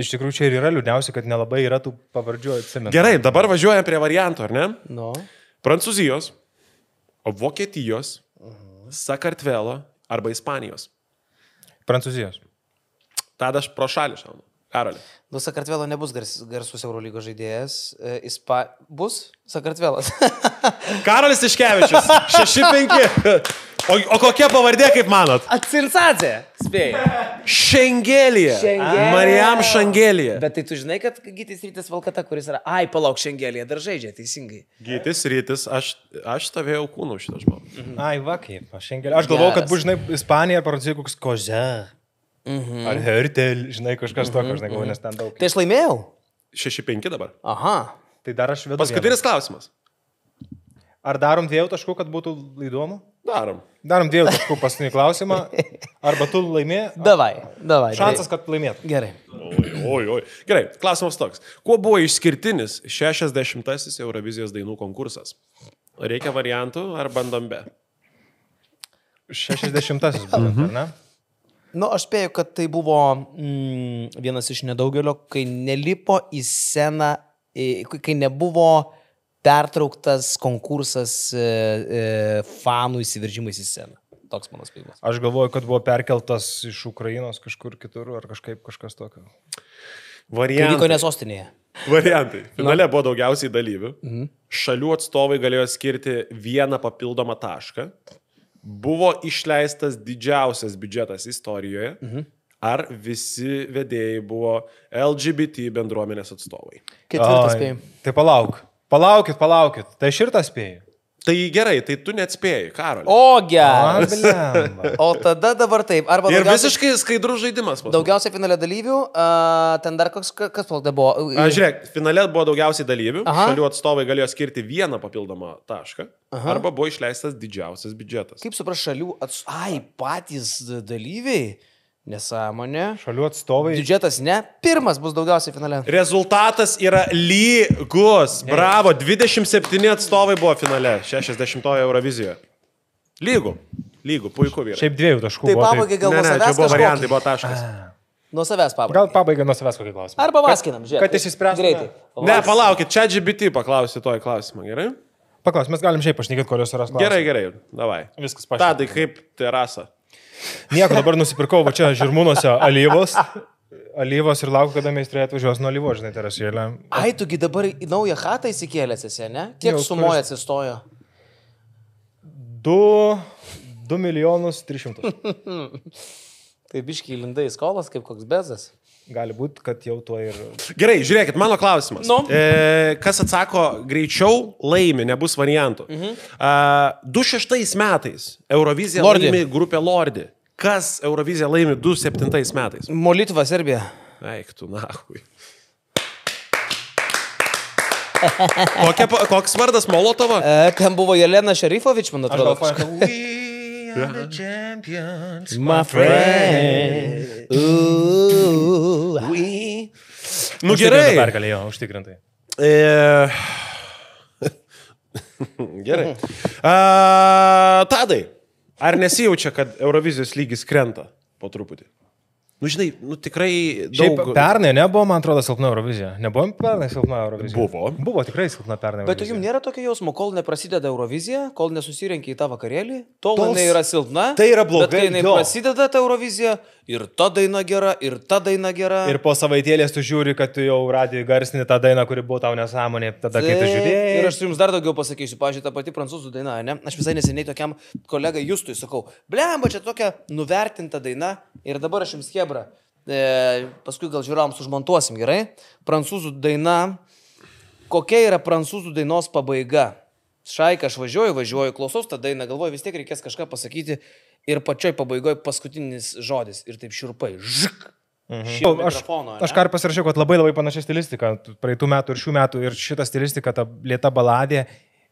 Iš tikrųjų, čia ir yra liūdniausia, kad nelabai yra tų pavardžių atsimenu. Gerai, dabar važiuojam prie variantų, ar ne? No. Prancūzijos, Vokietijos, Sakartvelo arba Ispanijos. Prancūzijos. Tada aš pro šalį šaunu. Karoli. Nu, Sakartvelo nebus garsus Eurolygos žaidėjas. Bus Sakartvelas. Karolis Tiškevičius. 6-5. O kokia pavardė, kaip manot? Atsircadzė, spėjai. Šengelija. Marijam Šengelija. Bet tai tu žinai, kad Gytis Rytis Valkata, kuris yra... Ai, palauk, Šengelija dar žaidžia, teisingai. Gytis Rytis, aš stovėjau kūnų šitą žmogų. Ai, va kaip, Šengelija. Aš galvojau, kad bus, žinai, Ispanija ar Prancūzija koks Kože. Ar Hertel, žinai, kažkas tokio, žinai, galvoju, nes ten daug. Tai aš laimėjau? 6-5 dabar. Aha. Tai dar aš vedu. Paskutinis klausimas. Ar darom 2 taškų, kad būtų įdomu? Darom 2 taškų paskutinį klausimą. Arba tu laimė. Davai. Šansas, kad laimėtų. Gerai. Oi. Gerai, klausimas toks. Kuo buvo išskirtinis 60-asis Eurovizijos dainų konkursas? Reikia variantų ar bandom be? 60-asis būtent, ar ne? Nu, aš spėju, kad tai buvo vienas iš nedaugelio, kai nelipo į sceną, kai nebuvo pertrauktas konkursas fanų įsiveržimais į sceną. Toks mano spėjimas. Aš galvoju, kad buvo perkeltas iš Ukrainos kažkur kitur ar kažkas tokio. Kai vyko ne sostinėje. Variantai. Finale buvo daugiausiai dalyvių. Šalių atstovai galėjo skirti 1 papildomą tašką. Buvo išleistas didžiausias biudžetas istorijoje. Ar visi vedėjai buvo LGBT bendruomenės atstovai? Ketvirtas spėjim. Tai palaukit. Tai aš ir tą spėjau. Tai gerai, tai tu neatspėjai, Karoli. O, geras. O tada dabar taip. Ir visiškai skaidrus žaidimas. Daugiausiai finale dalyvių. Ten dar kas buvo? Žiūrėk, finale buvo daugiausiai dalyvių. Šalių atstovai galėjo skirti 1 papildomą tašką. Arba buvo išleistas didžiausias biudžetas. Kaip supras šalių atstovai? Ai, patys dalyviai. Nesąmonė. Šalių atstovai. Biudžetas ne. Pirmas bus daugiausiai finale. Rezultatas yra lygus. Bravo. 27 atstovai buvo finale 60-ojo Eurovizijoje. Lygų. Puiku vyrai. Šiaip 2 taškų. Tai pabaigai gal nuo savęs čia buvo variantai, buvo taškas. Nuo savęs pabaigai. Gal pabaigai nuo savęs kokį klausimą. Arba vaskinam, žiūrėk. Kad išsispręstų greitai. Ne, palaukit, čia GPT paklausi toj klausimą, gerai? Paklaus, mes galim šiaip pašnekėti, kurios yra klausimas. Gerai, davai. Viskas pašnekėti. Tadai, kaip terasa? Nieko, dabar nusipirkau, va čia žirmūnuose alyvos ir laukiu, kada meistrė atvažiuos nuo alyvos, žinai, terasėlę. Ai, tugi dabar į naują chatą įsikėlęs esi, ne? Kiek sumoja atsistojo? 2 milijonus 300. Tai biškiai lindai skolas, kaip koks bezas. Gali būti, kad jau tuo ir... Gerai, žiūrėkit, mano klausimas. Kas atsako greičiau, laimi, nebus variantų. 2006 metais Eurovizija laimi grupė Lordi. Kas Euroviziją laimi 2007 metais? Molitva, Serbija. Eik tu, nahui. Koks vardas Molotovo? Ten buvo Jelena Šerifovič, man atrodo. The champions, my friend. Nu gerai. Pergalėjo, užtikrintai. Gerai. Tadai, ar nesijaučia, kad Eurovizijos lygis krenta po truputį? Nu, žinai, tikrai daug... Šiaip pernai nebuvo, man atrodo, silpna Eurovizija. Nebuvo pernai silpna Eurovizija? Buvo tikrai silpna pernai Eurovizija. Bet jums nėra tokio jausmo, kol neprasideda Eurovizija, kol nesusirenkia į tą vakarėlį, tol jinai yra silpna. Tai yra blogai. Bet kai jinai prasideda ta Eurovizija, ir ta daina gera, ir ta daina gera. Ir po savaitėlės tu žiūri, kad tu jau radijoje garsini tą dainą, kuri buvo tau nesąmonė, tada kai tu žiūrėjai. Ir aš jums dar daugiau pasakysiu, pažiūrėjau, ta pati prancūzų daina, ne? Aš visai neseniai tokiam kolegai Justui sakau, blemba, čia tokia nuvertinta daina ir dabar aš jums hebra. Paskui gal žiūrėjom sužmontuosim, gerai? Prancūzų daina. Kokia yra prancūzų dainos pabaiga? Šaika, aš važiuoju, klausaus tą dainą, galvoju, vis tiek reikės kažką pasakyti ir pačioj pabaigoje paskutinis žodis ir taip šiurpai. Žik. Aš ką pasirašiau, kad labai panaši stilistika praeitų metų ir šių metų ir šita stilistika, ta lėta baladė,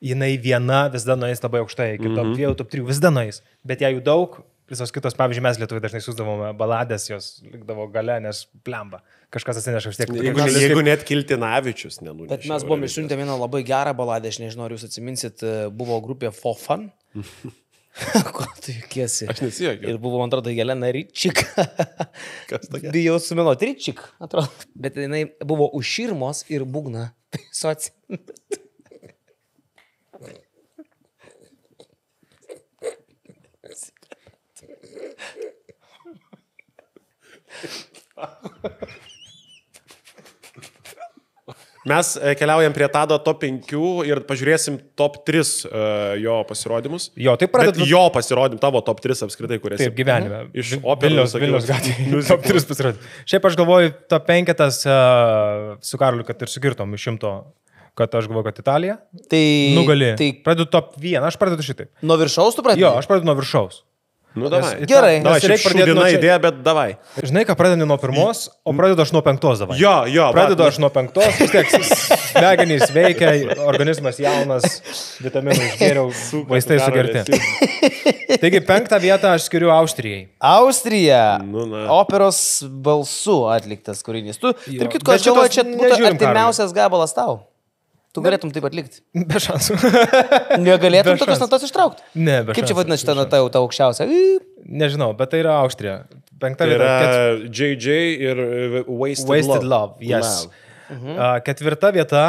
jinai viena visada nueis labai aukštai, iki top 2, top 3 visada nueis, bet jei jų daug, visos kitos, pavyzdžiui, mes Lietuvai dažnai siūsdavome baladės, jos likdavo gale, nes plemba. Kažkas atsineša vis tiek. Jeigu net Kiltinavičius nenunešė. Bet mes buvome išsiuntę vieną labai gerą baladę, aš nežinau, ar jūs atsiminsit, buvo grupė For Fun. Ko tu juokiesi? Aš nesijuokiu. Ir buvo, man atrodo, Jelena Ryčik. Kas tokia? Bijau sumeluoti, Ryčik, atrodo. Bet jinai buvo už širmos ir būgna. Soci. Mes keliaujam prie Tado top 5 ir pažiūrėsim top 3 jo pasirodymus. Jo, tai pradedam. Jo pasirodym, tavo top 3 apskritai, kurias. Taip, gyvenime. Iš Vilniaus gatvėje. Top 3 pasirodym. Šiaip aš galvoju, top 5 su Karoliu, kad ir sukirtom iš 100, kad aš galvoju, kad Italija. Tai... Nugali. Tai... Pradedu top 1, aš pradedu šitaip. Nuo viršaus tu pradedi? Jo, aš pradedu nuo viršaus. Nu, davai. Gerai. Aš reikia pradėti nuo idėją, bet davai. Žinai, ką pradedu nuo 1, o pradedu aš nuo 5 davai. Jo. Pradedu aš nuo 5, vis tiek smegenys veikia, organizmas jaunas, vitaminų išgėriau, vaistai sugerti. Taigi 5 vietą aš skiriu Austrijai. Austrija. Nu, operos balsų atliktas kūrinys. Tu, tarp kitko, aš galvoju, čia būtų artimiausias gabalas tau. Tu galėtum taip atlikti. Be šansų. Negalėtum tokios natos ištraukti. Ne, be šansų. Kaip čia vadinasi šitą natą jau tą aukščiausią? Nežinau, bet tai yra Austrija. 5 Tai vieta. yra JJ ir Wasted Love. Yes. 4 vieta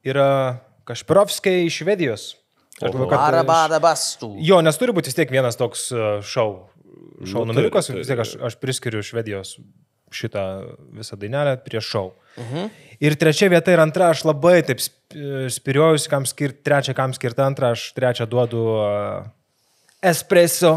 yra Kašpirovskiai iš Švedijos. Arabada bastų. Jo, nes turi būti vis tiek vienas toks šou numeriukas, vis tiek aš priskiriu Švedijos šitą visą dainelę prieš šou. Ir 3 vieta ir 2, aš labai taip spiriuojusi, kam skirti, 3 kam skirti 2, aš 3 duodu espresso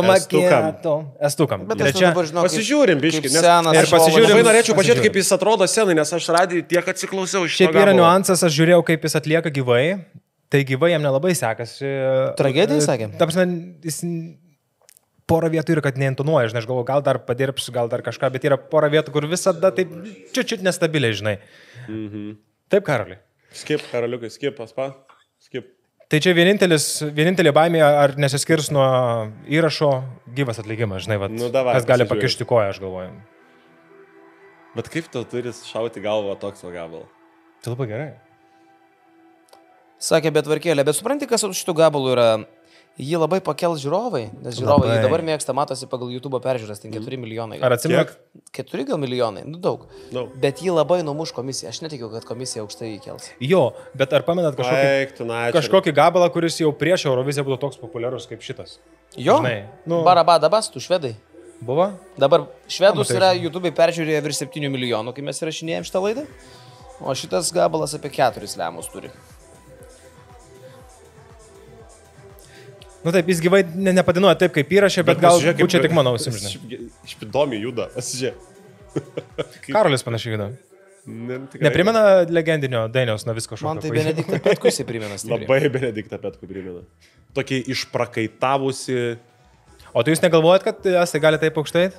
macchiato. Estukam. Bet aš dabar žinau, Pasižiūrim, biški. Ir pasižiūrim. Labai norėčiau pažiūrėti, kaip jis atrodo scenai, nes aš radijai tiek atsiklausiau iš šito. Šiaip yra niuansas, aš žiūrėjau, kaip jis atlieka gyvai. Tai gyvai jam nelabai sekasi. Tragedija, sakė? Ta prasme, jis porą vietų yra, kad neintonuoja, žinai, aš galvoju, gal dar padirbsiu, gal dar kažką, bet yra porą vietų, kur visada taip čiut nestabiliai, žinai. Taip, Karoli. Skip, Karoliukai, skip, paspa. Skip. Tai čia vienintelė baimė, ar nesiskirs nuo įrašo gyvas atlikimas, žinai, vat, Nu, davai, kas gali pasižiūrėk. pakišti koją, aš galvoju. Bet kaip tau turi šauti galvą toks gabalas? Tai labai gerai. Sakė, bet varkėlė, bet supranti, kas su šitų gabalų yra? Jį labai pakels žiūrovai, nes žiūrovai jį dabar mėgsta, matosi pagal YouTube peržiūras, ten 4 milijonai. Ar atsimenu? 4 gal milijonai, nu daug. Bet jį labai numuš komisija, aš netikiu, kad komisija aukštai įkels. Jo, bet ar pamenat kažkokį gabalą, kuris jau prieš Euroviziją būtų toks populiarus kaip šitas? Jo, Barabada bastų, švedai. Buvo? Dabar švedus yra YouTube peržiūrėję virš 7 milijonų, kai mes įrašinėjom šitą laidą, o šitas gabalas apie 4 lemus turi. Nu taip, jis gyvai nepadainuoja taip, kaip įrašė, bet gal čia tik mano ausim, žinai. Įdomiai juda, pasižiūrėk. Karolis panašiai juda. Neprimena legendinio Dainiaus Navicko šokio? Man tai Benediktą Petkų jisai primena stipriai. Labai Benediktą Petkų primena. Tokį išprakaitavusi. O tai jūs negalvojat, kad esate gali taip aukštai?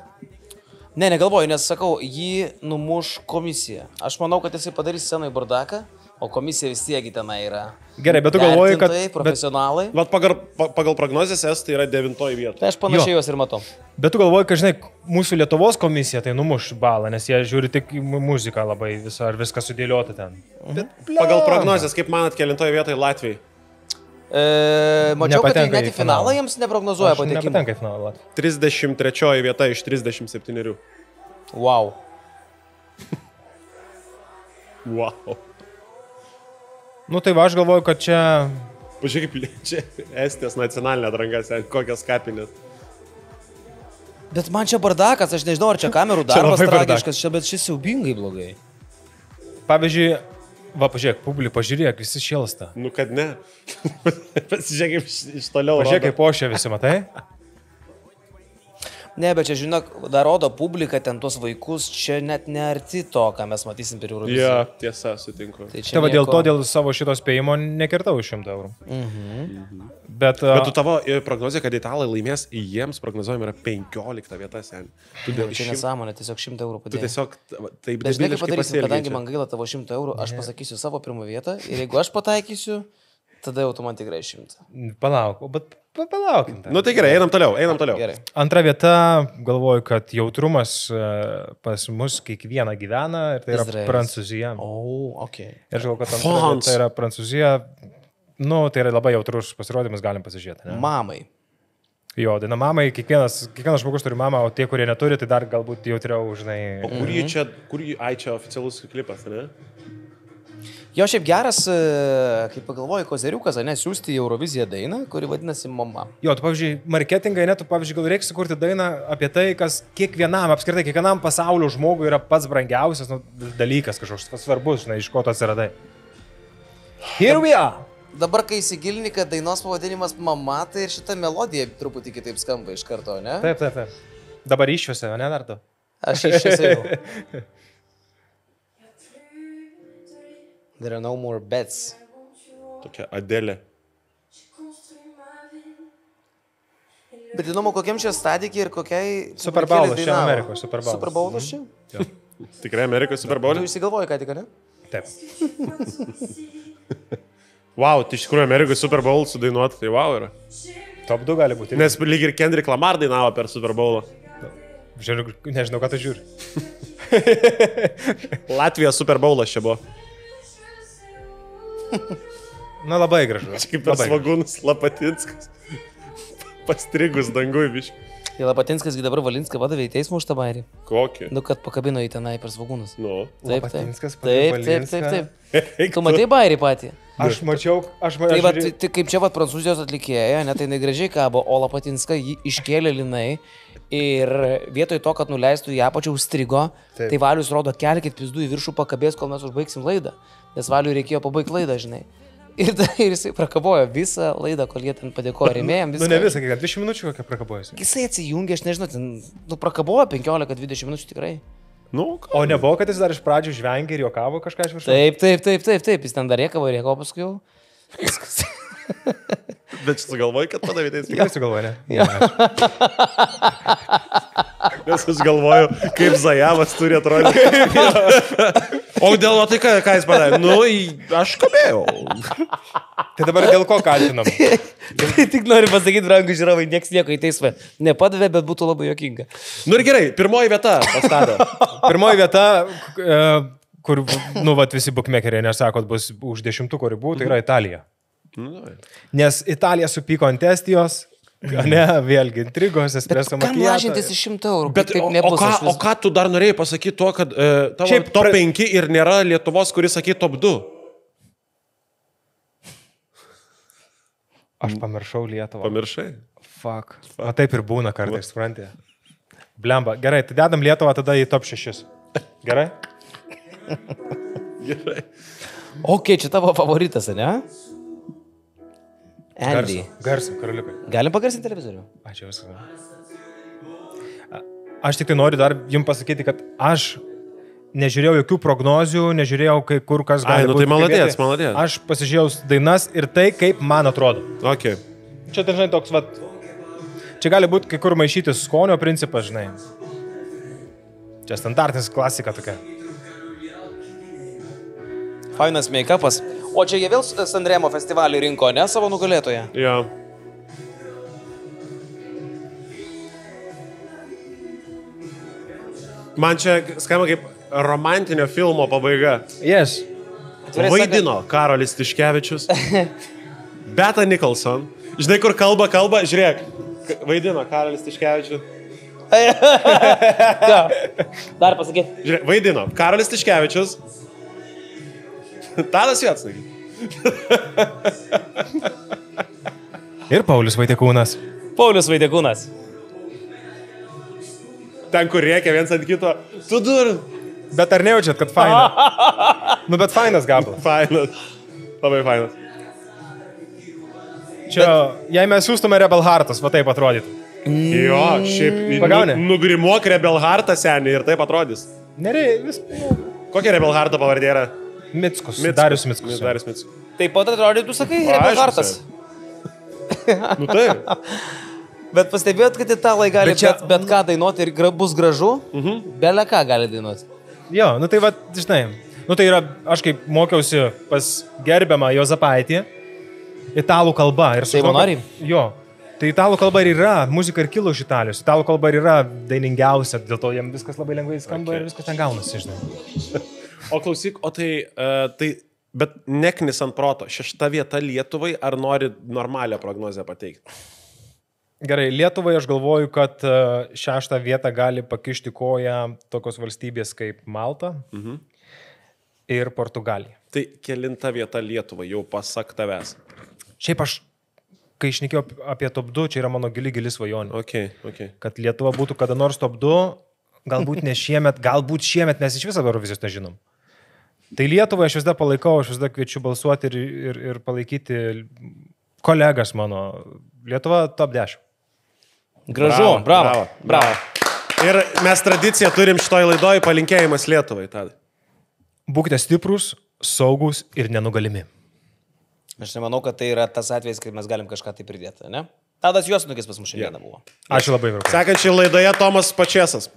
Ne, negalvoju, nes sakau, jį numuš komisija. Aš manau, kad jisai padarys scenai bardaką, o komisija vis tiek tenai yra. Gerai, bet tu galvoji, kad... profesionalai. Vat pagal prognozes tai yra 9 vieta. Tai aš panašiai juos ir matau. Bet tu galvoji, kad, žinai, mūsų Lietuvos komisija tai numuš balą, nes jie žiūri tik muziką labai visą, ar viską sudėliota ten. Bet pagal prognozes, kaip manat, 9 vietoj Latvijai? Mačiau, kad tai net į finalą jiems neprognozuoja patekimą. Nepatenka į finalą Latvijai. 33 vieta iš 37. Wow. Wow. Nu tai va, aš galvoju, kad čia... Pažiūrėk, čia Estijos nacionalinė atranka, kokios kapinės. Bet man čia bardakas, aš nežinau, ar čia kamerų darbas tragiškas, bet šis siaubingai blogai. Pavyzdžiui, va, pažiūrėk, publikai, pažiūrėk, visi šėlsta. Nu kad ne. Pasižiūrėk, iš toliau. Pažiūrėk, kaip pošia visi, matai? Ne, bet čia, žinok, dar rodo publika ten tuos vaikus, čia net nearti to, ką mes matysim per Euroviziją. Jo, tiesa, sutinku. Tai dėl to, dėl savo šito spėjimo nekirtau 100 eurų. Bet tu tavo prognozija, kad italai laimės, jiems prognozuojama yra 15 vieta, sen. Čia nesąmonė, tiesiog 100 eurų padėjo. Tu tiesiog taip dažnai padarysim, kadangi man gaila tavo 100 eurų, aš pasakysiu savo pirmą vietą ir jeigu aš pataikysiu, tada jau tu man tikrai 100. Palauk, bet palaukim. Nu tai gerai, einam toliau. Gerai. Antra vieta, galvoju, kad jautrumas pas mus kiekvieną gyvena ir tai yra Izraelis. Prancūzija. Okay. Ir žinau, kad antra vieta yra Prancūzija. Nu, tai yra labai jautrus pasirodymas, galim pasižiūrėti. Ne? Mamai. Jo, daina mamai, kiekvienas žmogus turi mamą, o tie, kurie neturi, tai dar galbūt jautriau, žinai. O čia oficialus klipas, ne? Jo šiaip geras, kaip pagalvoju, kozeriukas, ne, siūsti į Euroviziją dainą, kuri vadinasi Mama. Jo, tu, pavyzdžiui, marketingai, ne, tu, pavyzdžiui, gal reikia sukurti dainą apie tai, kas kiekvienam pasaulio žmogui yra pats brangiausias dalykas, kažkoks svarbus, žinai, iš ko tu atsiradai. Here we are! Dabar, kai įsigilini, kad dainos pavadinimas Mama, tai ir šita melodija truputį kitaip skamba iš karto, ne? Taip. Dabar iššiuose, o ne dar tu? Aš iššiuose jau. There are no more bets. Tokia Adelė. Bet įdomu, kokiam čia stadikį ir kokiai... Super Bowlas čia Amerikoje, Super Bowlas. Super Bowlas čia? Jo. Tikrai Amerikoje Super Bowlas? Tu įsigalvoji ką tik, ne? Taip. Wow, tai iš tikrųjų Amerikoje Super Bowl sudainuoti, tai wow yra. Top 2 gali būti. Nes lyg ir Kendrick Lamar dainavo per Super Bowlą. Nežinau, ką tu žiūri. Latvija Super Bowlas čia buvo. Na, labai gražu. Kaip tas Svagūnas Lapatinskas. Pastrigus dangui biškai. Ir Lapatinskas dabar Valinską vadovė į teismą už tą bairį. Kokį? Nu, kad pakabino į tenai per Svagūnus. Nu. Taip. Tu matai bairį patį? Aš mačiau. Tai kaip čia prancūzijos atlikėja, ne, tai negražiai kabo, o Lapatinską jį iškėlė linai ir vietoj to, kad nuleistų į apačią, užstrigo, tai Valius rodo, kelkit pizdų į viršų, pakabės, kol mes užbaigsim laidą. Nes Valiui reikėjo pabaigti laidą, žinai. Ir jisai prakabojo visą laidą, kol jie ten padėkojo rėmėjam. Nu ne visą, kiek 20 minučių kokią prakabojus. Jisai atsijungė, aš nežinau, prakabojo 15-20 minučių tikrai. Nu, o nebuvo, kad jis dar iš pradžių žvengė ir juokavo kažką iš viršaus? Taip, jis ten dar rėkavo, paskui jau. Viskas. Bet tu galvoji, kad padarė teismą? Tikrai sugalvoji, ne? Nes aš galvoju, kaip Zajavas turi atrodyti. O dėl to, tai ką jis padarė? Nu, aš kabėjau. Tai dabar dėl ko kaltinam? Tik noriu pasakyti, brangų žiūrovai, nieks nieko į teismą nepadavė, bet būtų labai juokinga. Nu ir gerai, pirmoji vieta pastatė. Pirmoji vieta, kur, visi bookmakeriai nesakot, bus už 10 ribų, tai yra Italija. Nes Italija supyko ant Estijos, ne, vėlgi intrigos, espresso makiato. Kam mažintis iš 100 eurų? Bet o ką tu dar norėjai pasakyti tuo, kad tavo top 5 ir nėra Lietuvos, kuris sakė top 2? Aš pamiršau Lietuvą. Pamiršai? Fuck. O taip ir būna kartais, supranti. Blemba. Gerai, tai dedam Lietuvą tada į top 6. Gerai? Gerai. Ok, čia tavo favoritas, ne? Andy. Garsu, karaliukai. Galim pagarsinti televizorių? Ačiū viską. Aš tik tai noriu dar jums pasakyti, kad aš nežiūrėjau jokių prognozių, nežiūrėjau, kur kas gali būti. Tai maladės. Aš pasižiūrėjau dainas ir tai, kaip man atrodo. Okay. Čia dažnai toks, čia gali būti kai kur maišyti skonio principas, žinai. Čia standartinis klasika tokia. Fainas make-upas. O čia jie vėl Sanremo festivalį rinko, ne, savo nugalėtoje? Jo. Man čia skamba kaip romantinio filmo pabaiga. Yes. Vaidino Karolis Tiškevičius. Beata Nicholson. Žinai, kur kalba, žiūrėk. Vaidino Karolis Tiškevičius. Dar pasakyk. Žiūrėk, vaidino Karolis Tiškevičius. Tadas Jocnagis. Ir Paulius Vaitiekūnas. Ten, kur rėkia viens ant kito. Tu dur. Bet ar nejaučiat, kad faina? Bet fainas gabalas. Fainas. Labai fainas. Čia, jei mes siūstume Rebel Heartus, va taip atrodytų. Jo, šiaip nugrimuok Rebelhartą senį ir taip atrodys. Nereikia, vis... Kokia Rebelharto pavardė yra? Mickus. Darius Mickus. Taip pat atrodytų, sakai, Rebelhartas. Nu taip. Bet pastebėjot, kad italai gali bet ką dainuoti ir bus gražu? Belė ką gali dainuoti. Jo, nu tai va, žinai, nu tai yra, aš kaip mokiausi pas gerbiamą Jozapaitį, italų kalba. Seimo narį? Jo, tai italų kalba ir yra, muzika ir kilo iš Italijos, italų kalba ir yra dainingiausia, dėl to jiems viskas labai lengvai skamba ir viskas ten gaunasi, žinai. O klausyk, o tai bet neknis ant proto, 6 vieta Lietuvai, ar nori normalią prognozę pateikti? Gerai, Lietuvai aš galvoju, kad 6 vietą gali pakišti koją tokios valstybės kaip Malta ir Portugalija. Tai kelinta vieta Lietuvai, jau pasak tavęs? Šiaip aš, kai išnekėjau apie top 2, čia yra mano gili svajonė. Okay. Kad Lietuva būtų kada nors top 2, galbūt ne šiemet, galbūt šiemet, nes iš viso Eurovizijos nežinom. Tai Lietuvą aš vis dar palaikau, aš vis dar kviečiu balsuoti ir palaikyti kolegas mano. Lietuva top 10. Gražu, bravo. Ir mes tradiciją turim šitoj laidoj, palinkėjimas Lietuvai, Tadai. Būkite stiprus, saugus ir nenugalimi. Aš nemanau, kad tai yra tas atvejis, kai mes galim kažką tai pridėti, ne? Tadas Juosnukis pas mus šiandieną buvo. Ačiū labai. Sekančiai laidoje Tomas Pačėsas.